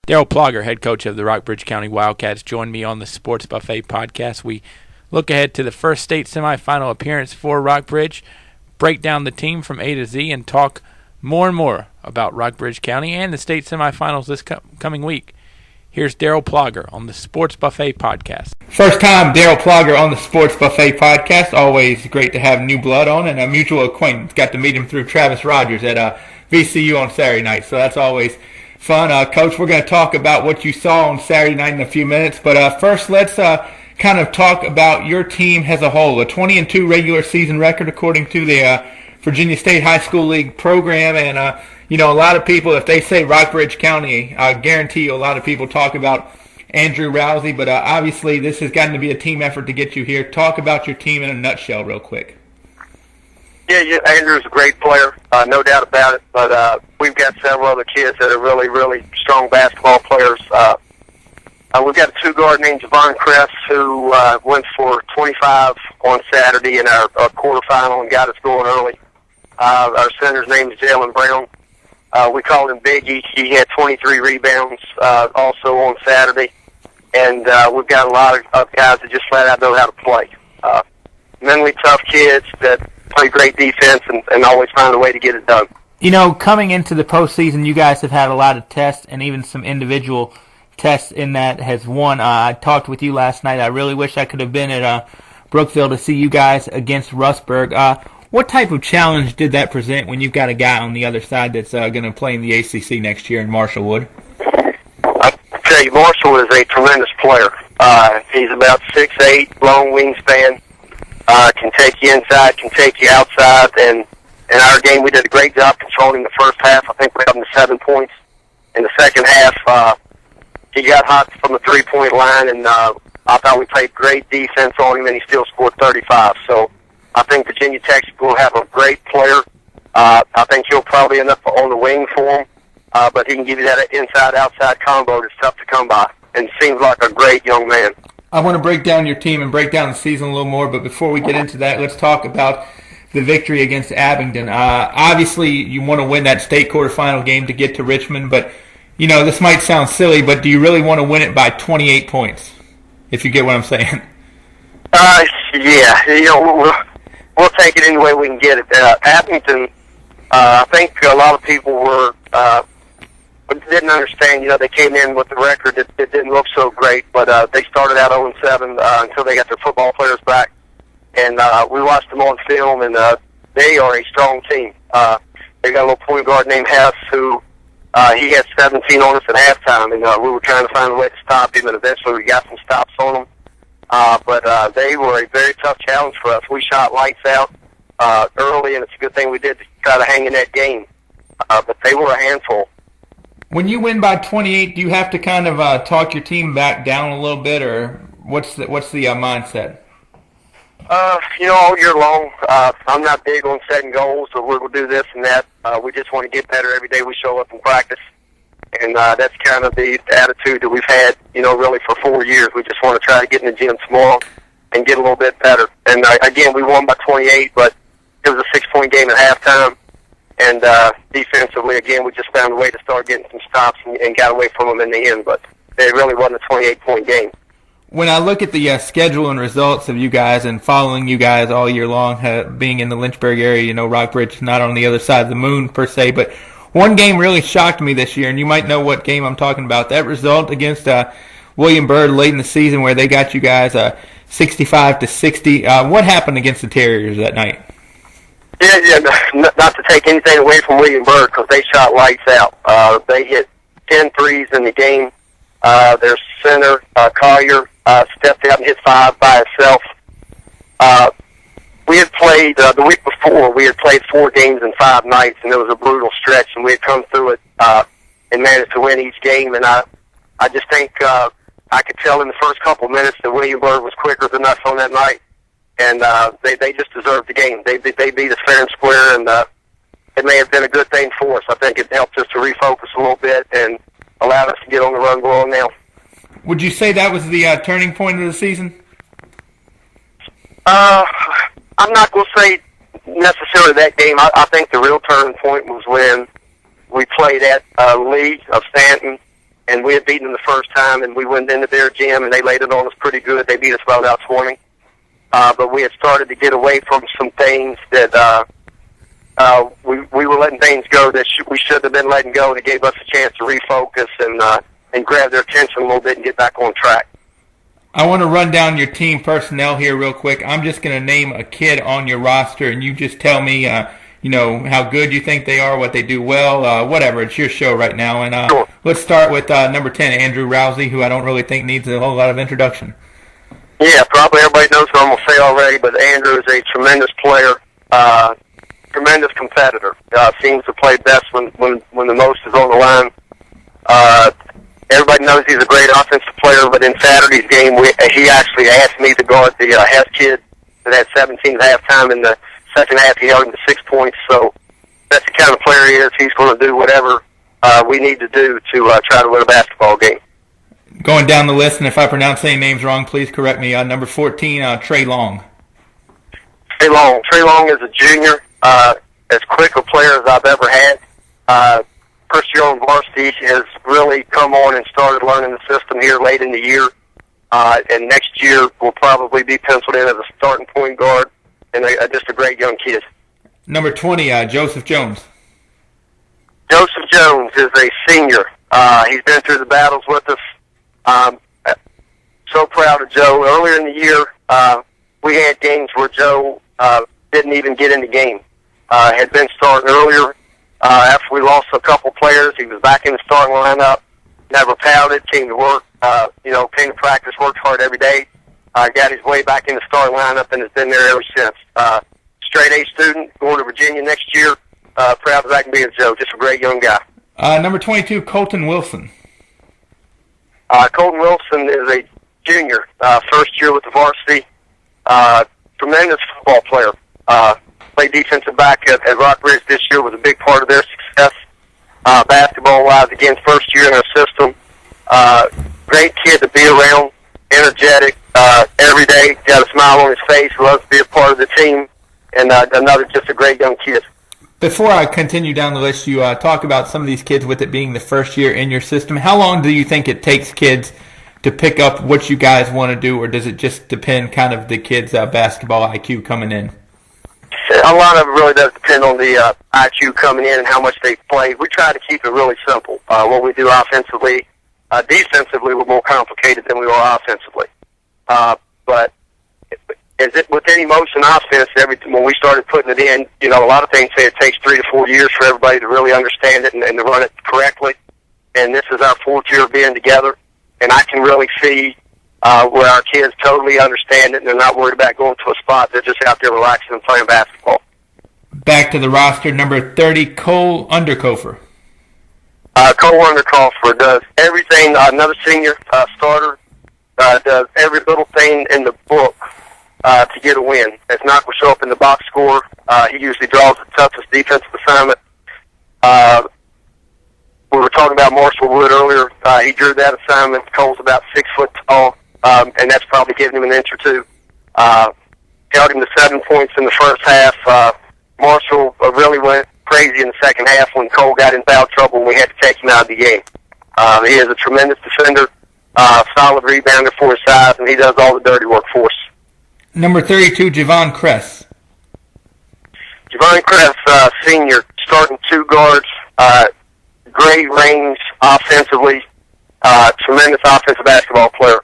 Darrell Plogger, head coach of the Rockbridge County Wildcats, joined me on the Sports Buffet podcast. We look ahead to the first state semifinal appearance for Rockbridge, break down the team from A to Z, and talk more and more about Rockbridge County and the state semifinals this coming week. Here's Darrell Plogger on the Sports Buffet podcast. First time Darrell Plogger on the Sports Buffet podcast. Always great to have new blood on, and a mutual acquaintance. Got to meet him through Travis Rogers at VCU on Saturday night, so that's always fun. Coach, we're going to talk about what you saw on Saturday night in a few minutes, but first let's kind of talk about your team as a whole. A 20-2 regular season record according to the Virginia State High School League program, and a lot of people, if they say Rockbridge County, I guarantee you a lot of people talk about Andrew Rousey, but obviously this has gotten to be a team effort to get you here. Talk about your team in a nutshell real quick. Yeah, Andrew's a great player, no doubt about it. But we've got several other kids that are really, really strong basketball players. We've got a two-guard named Javon Kress who went for 25 on Saturday in our quarterfinal and got us going early. Our center's name is Jalen Brown. We called him Biggie. He had 23 rebounds also on Saturday. And we've got a lot of guys that just flat out know how to play. Mentally tough kids that play great defense and always find a way to get it done. Coming into the postseason, you guys have had a lot of tests and even some individual tests in that has won. I talked with you last night. I really wish I could have been at Brookville to see you guys against Rustburg. What type of challenge did that present when you've got a guy on the other side that's going to play in the ACC next year in Marshall Wood? I tell you, Marshall is a tremendous player. He's about 6'8", long wingspan. Can take you inside, can take you outside, and in our game we did a great job controlling the first half. I think we got him to 7 points. In the second half, he got hot from the three-point line, and I thought we played great defense on him, and he still scored 35. So I think Virginia Tech will have a great player. I think he'll probably end up on the wing for him, but he can give you that inside-outside combo that's tough to come by, and seems like a great young man. I want to break down your team and break down the season a little more, but before we get into that, let's talk about the victory against Abingdon. Obviously, you want to win that state quarterfinal game to get to Richmond, but, this might sound silly, but do you really want to win it by 28 points, if you get what I'm saying? Yeah, we'll take it any way we can get it. Abingdon, I think a lot of people were didn't understand. They came in with the record that didn't look so great, but they started out 0-7 until they got their football players back, and we watched them on film, and they are a strong team. They got a little point guard named Hess who he had 17 on us at halftime, and we were trying to find a way to stop him, and eventually we got some stops on them. But they were a very tough challenge for us. We shot lights out early, and it's a good thing we did to try to hang in that game. But they were a handful. When you win by 28, do you have to kind of talk your team back down a little bit, or what's the mindset? All year long, I'm not big on setting goals, or we'll do this and that. We just want to get better every day we show up and practice. And that's kind of the attitude that we've had, really for 4 years. We just want to try to get in the gym tomorrow and get a little bit better. And again, we won by 28, but it was a 6-point game at halftime. And defensively, again, we just found a way to start getting some stops and got away from them in the end. But it really wasn't a 28-point game. When I look at the schedule and results of you guys and following you guys all year long, being in the Lynchburg area, Rockbridge not on the other side of the moon per se, but one game really shocked me this year, and you might know what game I'm talking about. That result against William Byrd late in the season where they got you guys 65-60. What happened against the Terriers that night? Yeah, not to take anything away from William Byrd, because they shot lights out. They hit 10 threes in the game. Their center, Collier, stepped out and hit 5 by himself. We had played, the week before, we had played 4 games in 5 nights, and it was a brutal stretch, and we had come through it and managed to win each game. And I just think I could tell in the first couple of minutes that William Byrd was quicker than us on that night, and they just deserved the game. They beat us fair and square, and it may have been a good thing for us. I think it helped us to refocus a little bit and allowed us to get on the run we're on now. Would you say that was the turning point of the season? I'm not going to say necessarily that game. I think the real turning point was when we played at Lee of Stanton, and we had beaten them the first time, and we went into their gym, and they laid it on us pretty good. They beat us by about 20. But we had started to get away from some things that we were letting things go that we should have been letting go, and it gave us a chance to refocus and grab their attention a little bit and get back on track. I want to run down your team personnel here real quick. I'm just going to name a kid on your roster, and you just tell me, how good you think they are, what they do well, whatever. It's your show right now. And Sure. Let's start with number 10, Andrew Rousey, who I don't really think needs a whole lot of introduction. Yeah, probably everybody knows what I'm going to say already, but Andrew is a tremendous player, tremendous competitor. Seems to play best when the most is on the line. Everybody knows he's a great offensive player, but in Saturday's game, he actually asked me to guard the Hess kid that had 17 at halftime. In the second half, he held him to 6 points. So that's the kind of player he is. He's going to do whatever we need to do to try to win a basketball game. Going down the list, and if I pronounce any names wrong, please correct me. Number 14, Trey Long. Trey Long is a junior, as quick a player as I've ever had. First year on varsity has really come on and started learning the system here late in the year. And next year will probably be penciled in as a starting point guard, and just a great young kid. Number 20, Joseph Jones. Joseph Jones is a senior. He's been through the battles with us. So proud of Joe. Earlier in the year, we had games where Joe didn't even get in the game. Had been starting earlier. After we lost a couple players, he was back in the starting lineup. Never pouted, came to work, came to practice, worked hard every day. Got his way back in the starting lineup and has been there ever since. Straight A student, going to Virginia next year. Proud as I can be of Joe. Just a great young guy. Number 22, Colton Wilson. Colton Wilson is a junior, first year with the varsity. Tremendous football player. Played defensive back at Rockbridge this year, was a big part of their success. Basketball-wise, again, first year in our system. Great kid to be around, energetic every day, got a smile on his face, loves to be a part of the team, and another just a great young kid. Before I continue down the list, you talk about some of these kids with it being the first year in your system. How long do you think it takes kids to pick up what you guys want to do, or does it just depend kind of the kids' basketball IQ coming in? A lot of it really does depend on the IQ coming in and how much they play. We try to keep it really simple. What we do offensively, defensively, we're more complicated than we are offensively. But with any motion offense, when we started putting it in, a lot of things say it takes 3 to 4 years for everybody to really understand it and to run it correctly. And this is our 4th year of being together, and I can really see where our kids totally understand it and they're not worried about going to a spot. They're just out there relaxing and playing basketball. Back to the roster, number 30, Cole Underkofer. Cole Underkofer does everything, another senior starter, does every little thing in the book to get a win. It's not going to show up in the box score. He usually draws the toughest defensive assignment. We were talking about Marshall Wood earlier. He drew that assignment. Cole's about 6 foot tall, and that's probably giving him an inch or two. Held him to 7 points in the first half. Marshall really went crazy in the second half when Cole got in foul trouble and we had to take him out of the game. He is a tremendous defender, solid rebounder for his size, and he does all the dirty work for us. Number 32, Javon Kress. Javon Kress, senior, starting 2 guards, great range offensively, tremendous offensive basketball player.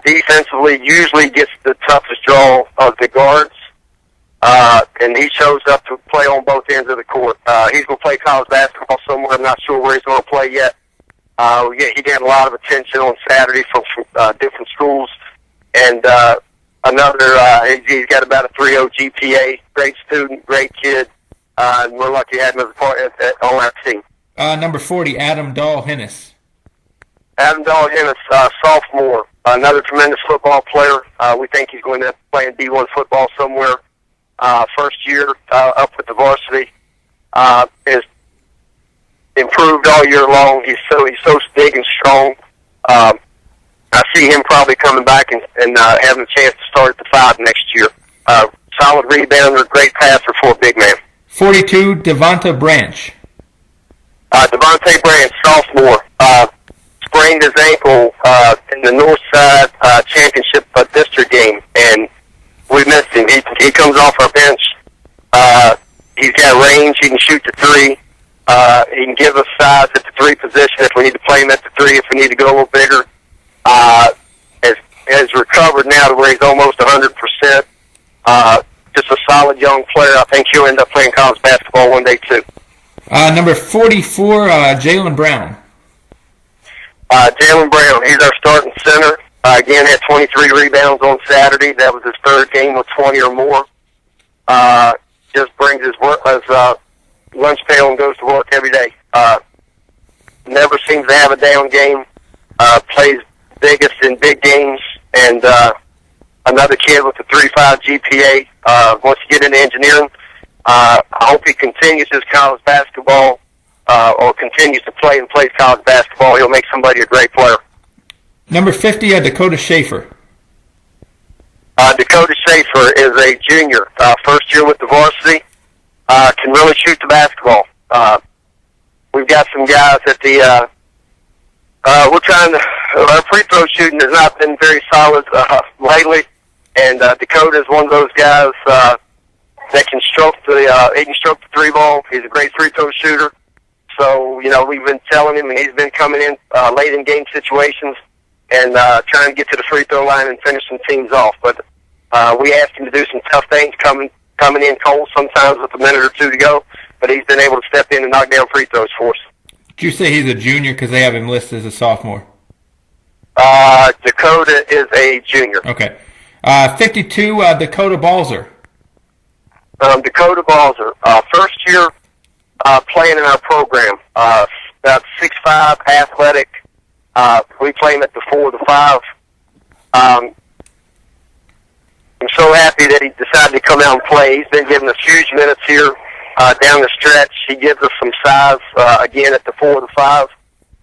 Defensively, usually gets the toughest draw of the guards, and he shows up to play on both ends of the court. He's going to play college basketball somewhere. I'm not sure where he's going to play yet. He got a lot of attention on Saturday from different schools, and he's got about a 3.0 GPA. Great student, great kid, and we're lucky to have him as a part on our team. Number 40, Adam Dahl-Hennis. Adam Dahl-Hennis, sophomore, another tremendous football player. We think he's going to play in D1 football somewhere. First year up with the varsity. Is improved all year long. He's so big and strong. I see him probably coming back and having a chance to start at the 5 next year. Solid rebounder, great passer for a big man. 42, Devonta Branch. Devontae Branch, sophomore. sprained his ankle in the Northside Championship district game, and we missed him. He comes off our bench. He's got range. He can shoot the three. He can give us size at the three position if we need to play him at the three, if we need to go a little bigger. Has recovered now to where he's almost 100%. Just a solid young player. I think he'll end up playing college basketball one day, too. Number 44, Jalen Brown. Jalen Brown, he's our starting center. Again, had 23 rebounds on Saturday. That was his third game with 20 or more. Just brings his lunch pail and goes to work every day. Never seems to have a down game. Plays biggest in big games. And another kid with a 3.5 GPA. Wants to get into engineering. I hope he continues his college basketball or continues to play and plays college basketball. He'll make somebody a great player. Number 50, Dakota Schaefer. Dakota Schaefer is a junior, first year with the varsity. Can really shoot the basketball. We've got some guys at the we're trying to. Our free throw shooting has not been very solid lately, and Dakota is one of those guys that can stroke the three ball. He's a great free throw shooter. So we've been telling him, and he's been coming in late in game situations and trying to get to the free throw line and finish some teams off. But we asked him to do some tough things, coming in cold sometimes with a minute or two to go. But he's been able to step in and knock down free throws for us. Did you say he's a junior because they have him listed as a sophomore? Dakota is a junior. Okay. 52, Dakota Balzer. Dakota Balzer, first year playing in our program. About 6'5", athletic. We play him at the 4, the 5. I'm so happy that he decided to come out and play. He's been giving us huge minutes here down the stretch. He gives us some size again at the 4, the 5.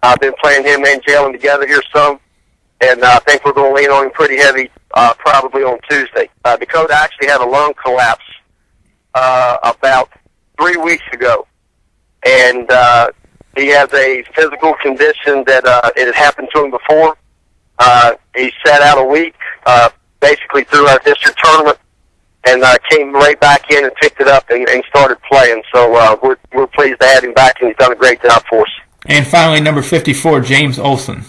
I've been playing him and Jalen together here some, and I think we're going to lean on him pretty heavy probably on Tuesday. Dakota actually had a lung collapse about 3 weeks ago, and he has a physical condition that it had happened to him before. He sat out a week, basically through our district tournament, and came right back in and picked it up and started playing. So we're pleased to have him back, and he's done a great job for us. And finally, number 54, James Olson.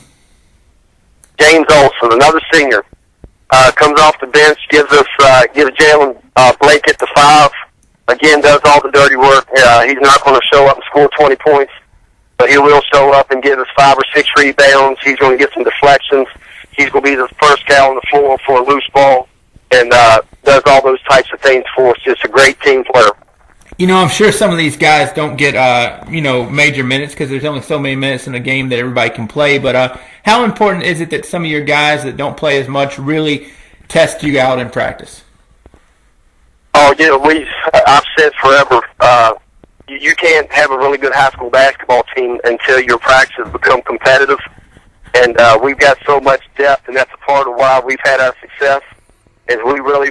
James Olson, another senior, comes off the bench, gives Jalen Blake at the 5. Again, does all the dirty work. He's not going to show up and score 20 points, but he will show up and give us 5 or 6 rebounds. He's going to get some deflections. He's going to be the first guy on the floor for a loose ball, and does all those types of things for us. Just a great team player. I'm sure some of these guys don't get, major minutes because there's only so many minutes in a game that everybody can play. But how important is it that some of your guys that don't play as much really test you out in practice? Oh, I've said forever, you can't have a really good high school basketball team until your practices become competitive. And we've got so much depth, and that's a part of why we've had our success. Is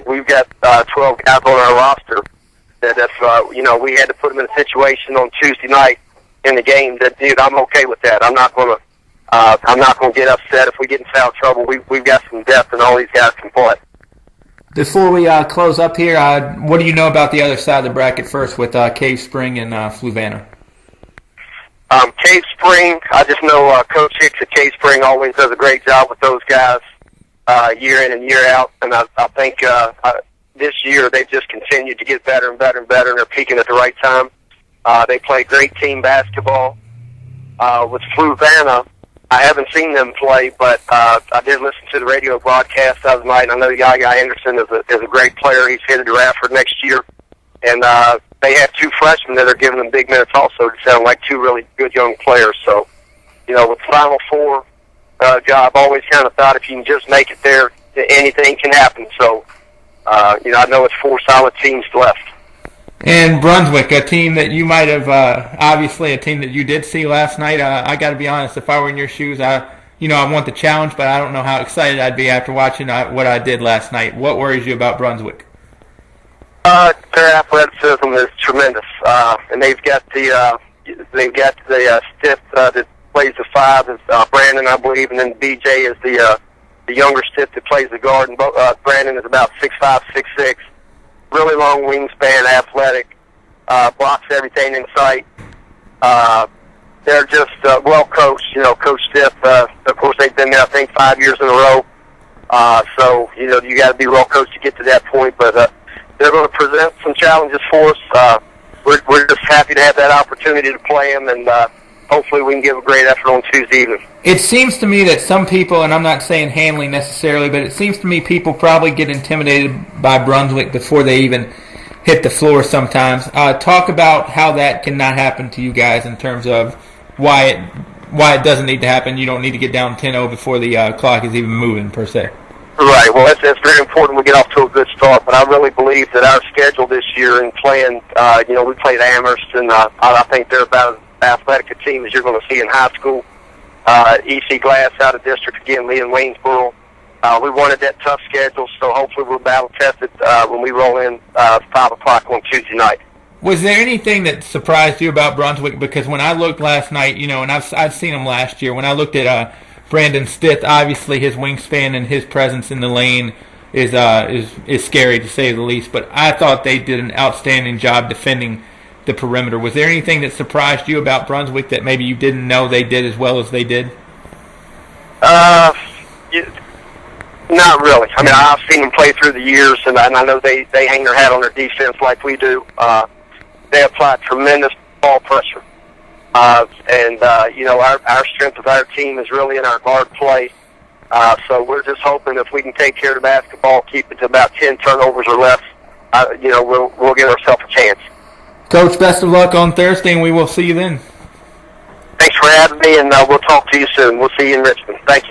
we've got 12 guys on our roster that if we had to put them in a situation on Tuesday night in the game that, dude, I'm okay with that. I'm not going to get upset if we get in foul trouble. We've got some depth, and all these guys can play. Before we close up here, what do you know about the other side of the bracket first with Cave Spring and Fluvanna? Cave Spring, I just know Coach Hicks at Cave Spring always does a great job with those guys year in and year out, and I think this year they've just continued to get better and better and better, and they're peaking at the right time. They play great team basketball. With Fluvanna, I haven't seen them play, but I did listen to the radio broadcast the other night, and I know Yaya Anderson is a great player. He's headed to Radford next year, and they have 2 freshmen that are giving them big minutes also to sound like 2 really good young players. So, with Final Four job, always kind of thought if you can just make it there, anything can happen. So, I know it's 4 solid teams left. And Brunswick, a team that you might have, obviously a team that you did see last night. I got to be honest, if I were in your shoes, I want the challenge, but I don't know how excited I'd be after watching what I did last night. What worries you about Brunswick? Their athleticism is tremendous, and they've got the stiff, the plays the 5 is Brandon, I believe, and then BJ is the younger stiff that plays the guard. And Brandon is about 6'5", 6'6", really long wingspan, athletic, blocks everything in sight. They're just well coached. You know, Coach Stiff. Of course, they've been there, I think, 5 years in a row. So you know, you got to be well coached to get to that point. But they're going to present some challenges for us. We're just happy to have that opportunity to play them, and hopefully we can give a great effort on Tuesday evening. It seems to me that some people, and I'm not saying Hanley necessarily, but it seems to me people probably get intimidated by Brunswick before they even hit the floor sometimes. Talk about how that cannot happen to you guys in terms of why it doesn't need to happen. You don't need to get down 10-0 before the clock is even moving, per se. Right. Well, that's very important we get off to a good start, but I really believe that our schedule this year in playing, you know, we played Amherst, and I think they're about as athletic a team as you're going to see in high school. EC Glass out of district again, Lee and Waynesboro. We wanted that tough schedule, so hopefully we're battle-tested when we roll in 5 o'clock on Tuesday night. Was there anything that surprised you about Brunswick? Because when I looked last night, you know, and I've seen them last year, when I looked at Brandon Stith, obviously his wingspan and his presence in the lane is scary to say the least, but I thought they did an outstanding job defending the perimeter. Was there anything that surprised you about Brunswick that maybe you didn't know they did as well as they did? Not really. I mean, I've seen them play through the years, and I know they hang their hat on their defense like we do. They apply tremendous ball pressure. You know, our strength of our team is really in our guard play. So we're just hoping if we can take care of the basketball, keep it to about 10 turnovers or less, you know, we'll give ourselves a chance. Coach, best of luck on Thursday, and we will see you then. Thanks for having me, and we'll talk to you soon. We'll see you in Richmond. Thank you.